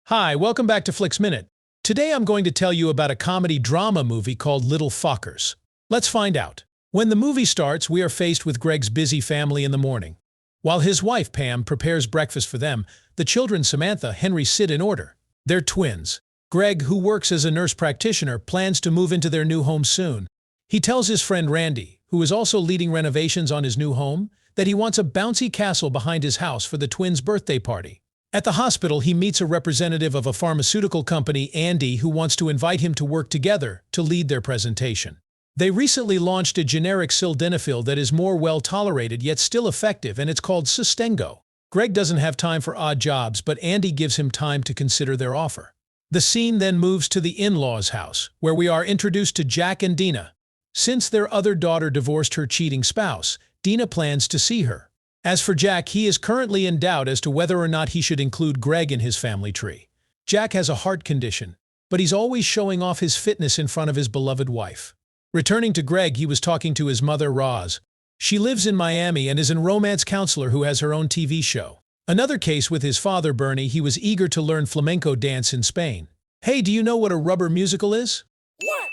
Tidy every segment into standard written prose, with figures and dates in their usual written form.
Hi, welcome back to Flicks Minute. Today I'm going to tell you about a comedy-drama movie called Little Fockers. Let's find out. When the movie starts, we are faced with Greg's busy family in the morning. While his wife, Pam, prepares breakfast for them, the children, Samantha, Henry, sit in order. They're twins. Greg, who works as a nurse practitioner, plans to move into their new home soon. He tells his friend Randy, who is also leading renovations on his new home, that he wants a bouncy castle behind his house for the twins' birthday party. At the hospital, he meets a representative of a pharmaceutical company, Andy, who wants to invite him to work together to lead their presentation. They recently launched a generic sildenafil that is more well-tolerated yet still effective, and it's called Sustengo. Greg doesn't have time for odd jobs, but Andy gives him time to consider their offer. The scene then moves to the in-laws' house, where we are introduced to Jack and Dina. Since their other daughter divorced her cheating spouse, Dina plans to see her. As for Jack, he is currently in doubt as to whether or not he should include Greg in his family tree. Jack has a heart condition, but he's always showing off his fitness in front of his beloved wife. Returning to Greg, he was talking to his mother, Roz. She lives in Miami and is a romance counselor who has her own TV show. Another case with his father, Bernie, he was eager to learn flamenco dance in Spain. Hey, do you know what a rubber musical is? What?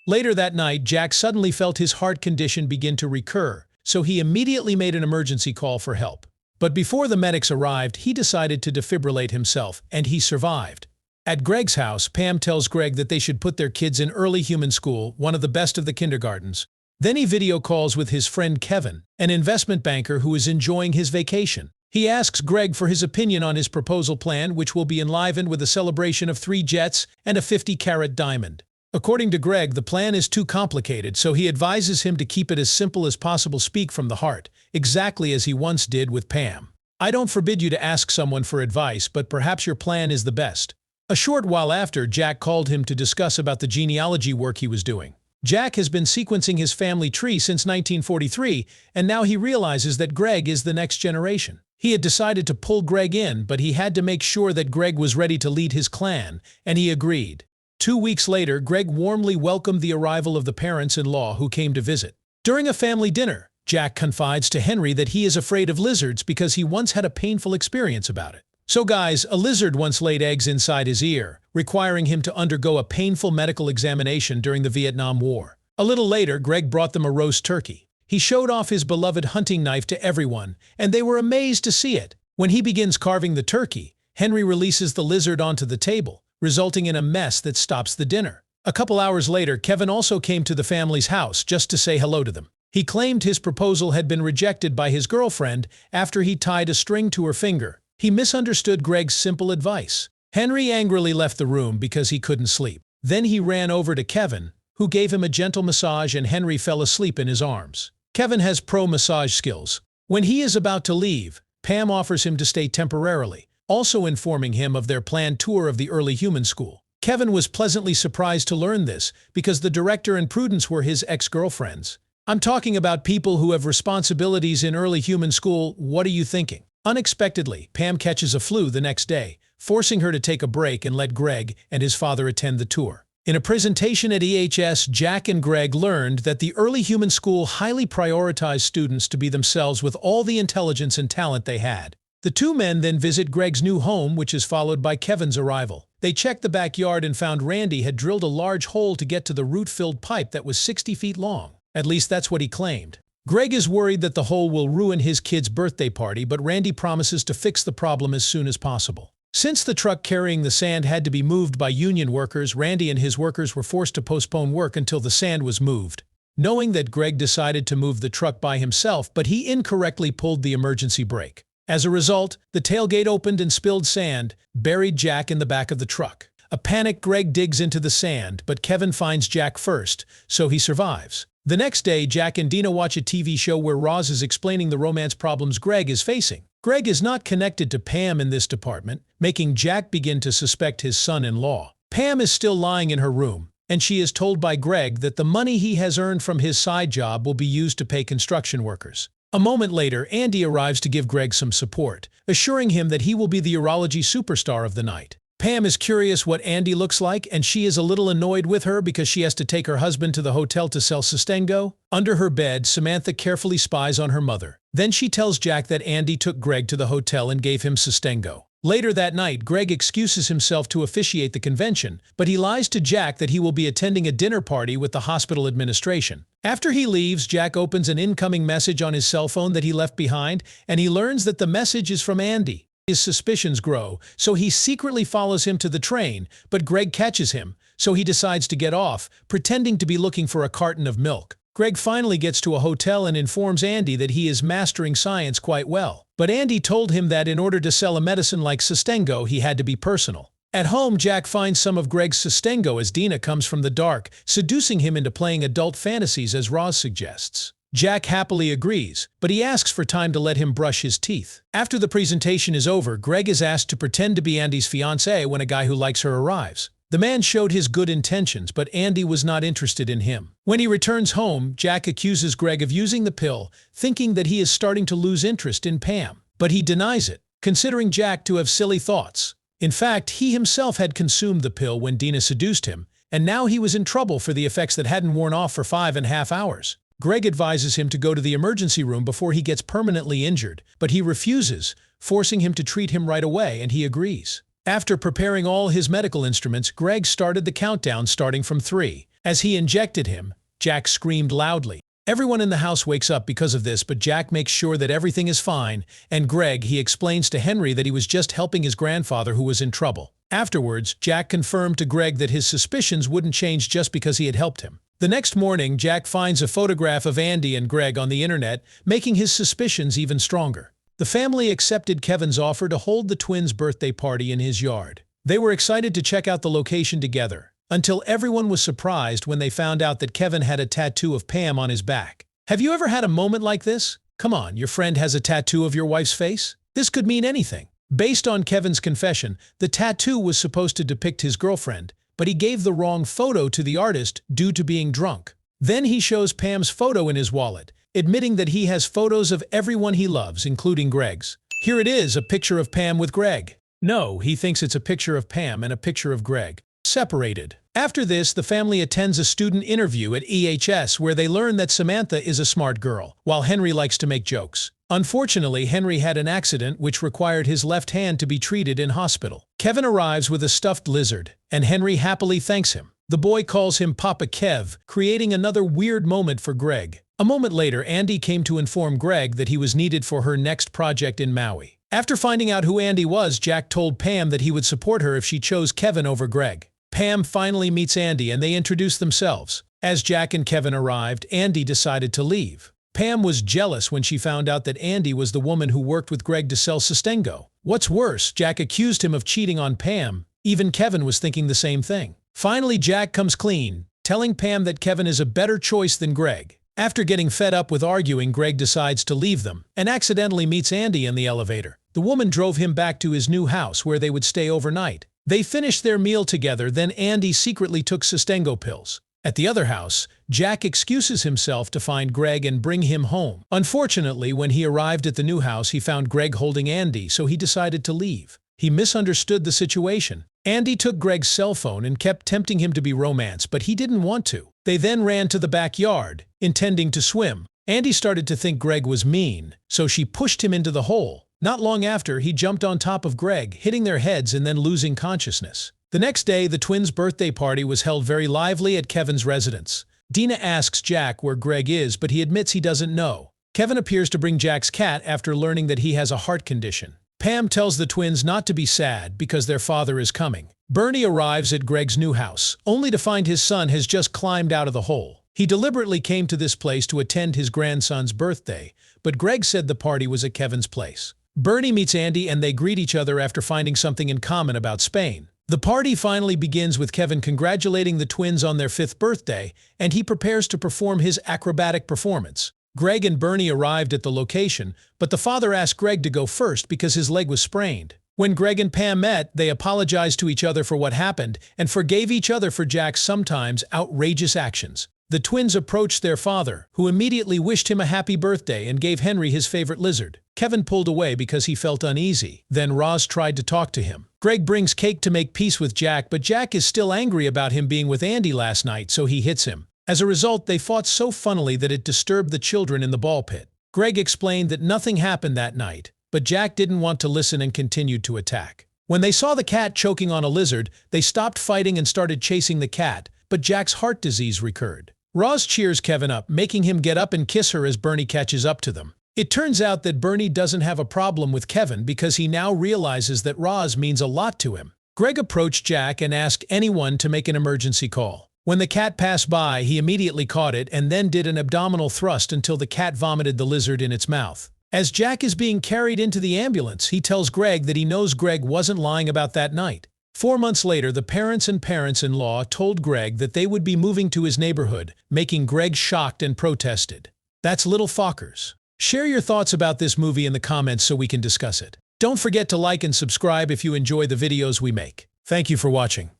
Later that night, Jack suddenly felt his heart condition begin to recur, so he immediately made an emergency call for help. But before the medics arrived, he decided to defibrillate himself, and he survived. At Greg's house, Pam tells Greg that they should put their kids in early human school, one of the best of the kindergartens. Then he video calls with his friend Kevin, an investment banker who is enjoying his vacation. He asks Greg for his opinion on his proposal plan, which will be enlivened with a celebration of 3 jets and a 50-carat diamond. According to Greg, the plan is too complicated, so he advises him to keep it as simple as possible, speak from the heart, exactly as he once did with Pam. I don't forbid you to ask someone for advice, but perhaps your plan is the best. A short while after, Jack called him to discuss about the genealogy work he was doing. Jack has been sequencing his family tree since 1943, and now he realizes that Greg is the next generation. He had decided to pull Greg in, but he had to make sure that Greg was ready to lead his clan, and he agreed. 2 weeks later, Greg warmly welcomed the arrival of the parents-in-law who came to visit. During a family dinner, Jack confides to Henry that he is afraid of lizards because he once had a painful experience about it. So guys, a lizard once laid eggs inside his ear, requiring him to undergo a painful medical examination during the Vietnam War. A little later, Greg brought them a roast turkey. He showed off his beloved hunting knife to everyone, and they were amazed to see it. When he begins carving the turkey, Henry releases the lizard onto the table, resulting in a mess that stops the dinner. A couple hours later, Kevin also came to the family's house just to say hello to them. He claimed his proposal had been rejected by his girlfriend after he tied a string to her finger. He misunderstood Greg's simple advice. Henry angrily left the room because he couldn't sleep. Then he ran over to Kevin, who gave him a gentle massage, and Henry fell asleep in his arms. Kevin has pro massage skills. When he is about to leave, Pam offers him to stay temporarily, also informing him of their planned tour of the early human school. Kevin was pleasantly surprised to learn this because the director and Prudence were his ex-girlfriends. I'm talking about people who have responsibilities in early human school. What are you thinking? Unexpectedly, Pam catches a flu the next day, forcing her to take a break and let Greg and his father attend the tour. In a presentation at EHS, Jack and Greg learned that the early human school highly prioritized students to be themselves with all the intelligence and talent they had. The two men then visit Greg's new home, which is followed by Kevin's arrival. They checked the backyard and found Randy had drilled a large hole to get to the root-filled pipe that was 60 feet long. At least that's what he claimed. Greg is worried that the hole will ruin his kid's birthday party, but Randy promises to fix the problem as soon as possible. Since the truck carrying the sand had to be moved by union workers, Randy and his workers were forced to postpone work until the sand was moved. Knowing that Greg decided to move the truck by himself, but he incorrectly pulled the emergency brake. As a result, the tailgate opened and spilled sand, buried Jack in the back of the truck. A panicked Greg digs into the sand, but Kevin finds Jack first, so he survives. The next day, Jack and Dina watch a TV show where Roz is explaining the romance problems Greg is facing. Greg is not connected to Pam in this department, making Jack begin to suspect his son-in-law. Pam is still lying in her room, and she is told by Greg that the money he has earned from his side job will be used to pay construction workers. A moment later, Andy arrives to give Greg some support, assuring him that he will be the urology superstar of the night. Pam is curious what Andy looks like, and she is a little annoyed with her because she has to take her husband to the hotel to sell Sustengo. Under her bed, Samantha carefully spies on her mother. Then she tells Jack that Andy took Greg to the hotel and gave him Sustengo. Later that night, Greg excuses himself to officiate the convention, but he lies to Jack that he will be attending a dinner party with the hospital administration. After he leaves, Jack opens an incoming message on his cell phone that he left behind, and he learns that the message is from Andy. His suspicions grow, so he secretly follows him to the train, but Greg catches him, so he decides to get off, pretending to be looking for a carton of milk. Greg finally gets to a hotel and informs Andy that he is mastering science quite well. But Andy told him that in order to sell a medicine like Sustengo, he had to be personal. At home, Jack finds some of Greg's Sustengo as Dina comes from the dark, seducing him into playing adult fantasies as Roz suggests. Jack happily agrees, but he asks for time to let him brush his teeth. After the presentation is over, Greg is asked to pretend to be Andy's fiancée when a guy who likes her arrives. The man showed his good intentions, but Andy was not interested in him. When he returns home, Jack accuses Greg of using the pill, thinking that he is starting to lose interest in Pam. But he denies it, considering Jack to have silly thoughts. In fact, he himself had consumed the pill when Dina seduced him, and now he was in trouble for the effects that hadn't worn off for 5.5 hours. Greg advises him to go to the emergency room before he gets permanently injured, but he refuses, forcing him to treat him right away, and he agrees. After preparing all his medical instruments, Greg started the countdown starting from 3. As he injected him, Jack screamed loudly. Everyone in the house wakes up because of this, but Jack makes sure that everything is fine, and he explains to Henry that he was just helping his grandfather who was in trouble. Afterwards, Jack confirmed to Greg that his suspicions wouldn't change just because he had helped him. The next morning, Jack finds a photograph of Andy and Greg on the internet, making his suspicions even stronger. The family accepted Kevin's offer to hold the twins' birthday party in his yard. They were excited to check out the location together, until everyone was surprised when they found out that Kevin had a tattoo of Pam on his back. Have you ever had a moment like this? Come on, your friend has a tattoo of your wife's face? This could mean anything. Based on Kevin's confession, the tattoo was supposed to depict his girlfriend, but he gave the wrong photo to the artist due to being drunk. Then he shows Pam's photo in his wallet, admitting that he has photos of everyone he loves, including Greg's. Here it is, a picture of Pam with Greg. No, he thinks it's a picture of Pam and a picture of Greg. Separated. After this, the family attends a student interview at EHS where they learn that Samantha is a smart girl, while Henry likes to make jokes. Unfortunately, Henry had an accident which required his left hand to be treated in hospital. Kevin arrives with a stuffed lizard, and Henry happily thanks him. The boy calls him Papa Kev, creating another weird moment for Greg. A moment later, Andy came to inform Greg that he was needed for her next project in Maui. After finding out who Andy was, Jack told Pam that he would support her if she chose Kevin over Greg. Pam finally meets Andy and they introduce themselves. As Jack and Kevin arrived, Andy decided to leave. Pam was jealous when she found out that Andy was the woman who worked with Greg to sell Sustengo. What's worse, Jack accused him of cheating on Pam. Even Kevin was thinking the same thing. Finally, Jack comes clean, telling Pam that Kevin is a better choice than Greg. After getting fed up with arguing, Greg decides to leave them and accidentally meets Andy in the elevator. The woman drove him back to his new house where they would stay overnight. They finished their meal together, then Andy secretly took Sustengo pills. At the other house, Jack excuses himself to find Greg and bring him home. Unfortunately, when he arrived at the new house, he found Greg holding Andy, so he decided to leave. He misunderstood the situation. Andy took Greg's cell phone and kept tempting him to be romance, but he didn't want to. They then ran to the backyard, intending to swim. Andy started to think Greg was mean, so she pushed him into the hole. Not long after, he jumped on top of Greg, hitting their heads and then losing consciousness. The next day, the twins' birthday party was held very lively at Kevin's residence. Dina asks Jack where Greg is, but he admits he doesn't know. Kevin appears to bring Jack's cat after learning that he has a heart condition. Pam tells the twins not to be sad because their father is coming. Bernie arrives at Greg's new house, only to find his son has just climbed out of the hole. He deliberately came to this place to attend his grandson's birthday, but Greg said the party was at Kevin's place. Bernie meets Andy and they greet each other after finding something in common about Spain. The party finally begins with Kevin congratulating the twins on their 5th birthday, and he prepares to perform his acrobatic performance. Greg and Bernie arrived at the location, but the father asked Greg to go first because his leg was sprained. When Greg and Pam met, they apologized to each other for what happened and forgave each other for Jack's sometimes outrageous actions. The twins approached their father, who immediately wished him a happy birthday and gave Henry his favorite lizard. Kevin pulled away because he felt uneasy. Then Roz tried to talk to him. Greg brings cake to make peace with Jack, but Jack is still angry about him being with Andy last night, so he hits him. As a result, they fought so funnily that it disturbed the children in the ball pit. Greg explained that nothing happened that night, but Jack didn't want to listen and continued to attack. When they saw the cat choking on a lizard, they stopped fighting and started chasing the cat, but Jack's heart disease recurred. Roz cheers Kevin up, making him get up and kiss her as Bernie catches up to them. It turns out that Bernie doesn't have a problem with Kevin because he now realizes that Roz means a lot to him. Greg approached Jack and asked anyone to make an emergency call. When the cat passed by, he immediately caught it and then did an abdominal thrust until the cat vomited the lizard in its mouth. As Jack is being carried into the ambulance, he tells Greg that he knows Greg wasn't lying about that night. 4 months later, the parents and parents-in-law told Greg that they would be moving to his neighborhood, making Greg shocked and protested. That's little Fockers. Share your thoughts about this movie in the comments so we can discuss it. Don't forget to like and subscribe if you enjoy the videos we make. Thank you for watching.